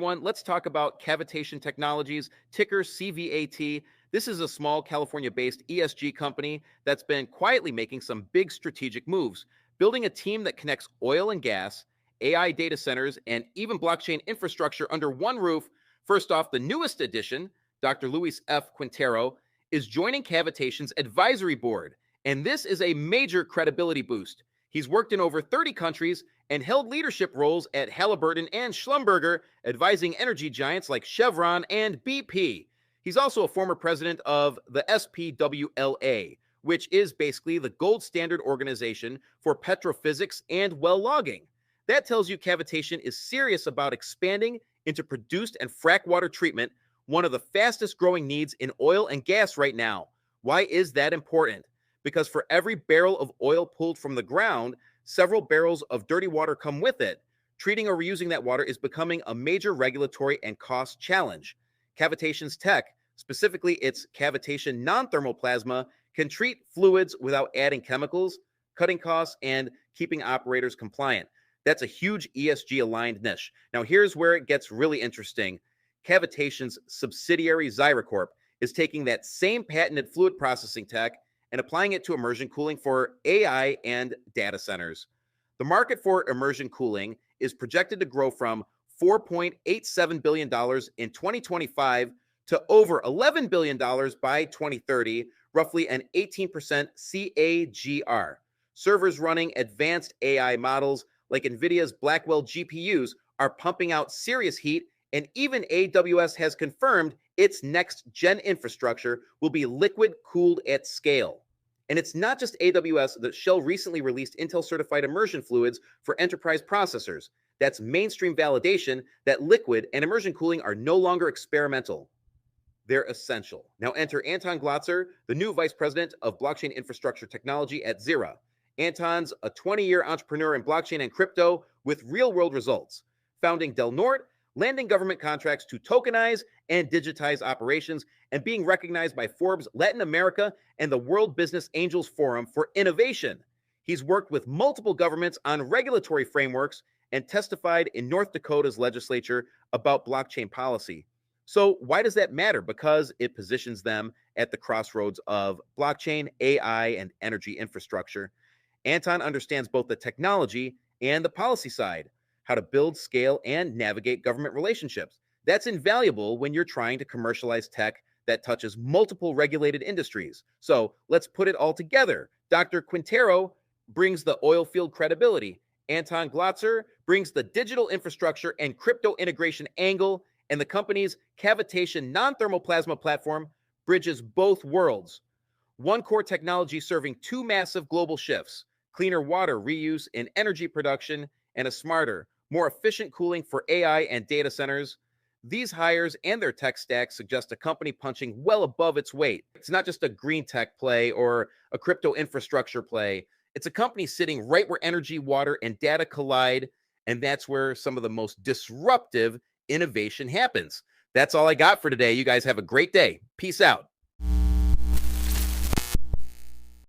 Let's talk about Cavitation Technologies, ticker CVAT. This is a small California-based ESG company that's been quietly making some big strategic moves, building a team that connects oil and gas, AI data centers, and even blockchain infrastructure under one roof. First off, the newest addition, Dr. Luis F. Quintero, is joining Cavitation's advisory board, and this is a major credibility boost. He's worked in over 30 countries and held leadership roles at Halliburton and Schlumberger, advising energy giants like Chevron and BP. He's also a former president of the SPWLA, which is basically the gold standard organization for petrophysics and well logging. That tells you Cavitation is serious about expanding into produced and frack water treatment, one of the fastest growing needs in oil and gas right now. Why is that important? Because for every barrel of oil pulled from the ground, several barrels of dirty water come with it. Treating or reusing that water is becoming a major regulatory and cost challenge. Cavitation's tech, specifically its cavitation non-thermal plasma, can treat fluids without adding chemicals, cutting costs, and keeping operators compliant. That's a huge ESG-aligned niche. Now, here's where it gets really interesting. Cavitation's subsidiary Zyracorp is taking that same patented fluid processing tech and applying it to immersion cooling for AI and data centers. The market for immersion cooling is projected to grow from $4.87 billion in 2025 to over $11 billion by 2030, roughly an 18% CAGR. Servers running advanced AI models like NVIDIA's Blackwell GPUs are pumping out serious heat, and even AWS has confirmed its next-gen infrastructure will be liquid-cooled at scale. And it's not just AWS that Shell recently released Intel-certified immersion fluids for enterprise processors. That's mainstream validation that liquid and immersion cooling are no longer experimental. They're essential. Now enter Anton Glotser, the new vice president of blockchain infrastructure technology at Zira. Anton's a 20-year entrepreneur in blockchain and crypto with real-world results, founding Del Norte, landing government contracts to tokenize and digitize operations, and being recognized by Forbes Latin America and the World Business Angels Forum for innovation. He's worked with multiple governments on regulatory frameworks and testified in North Dakota's legislature about blockchain policy. So why does that matter? Because it positions them at the crossroads of blockchain, AI, and energy infrastructure. Anton understands both the technology and the policy side, how to build, scale, and navigate government relationships. That's invaluable when you're trying to commercialize tech that touches multiple regulated industries. So let's put it all together. Dr. Quintero brings the oil field credibility. Anton Glotser brings the digital infrastructure and crypto integration angle, and the company's Cavitation non-thermal plasma platform bridges both worlds. One core technology serving two massive global shifts: cleaner water reuse in energy production and a smarter, more efficient cooling for AI and data centers. These hires and their tech stack suggest a company punching well above its weight. It's not just a green tech play or a crypto infrastructure play. It's a company sitting right where energy, water, and data collide, and that's where some of the most disruptive innovation happens. That's all I got for today. You guys have a great day. Peace out.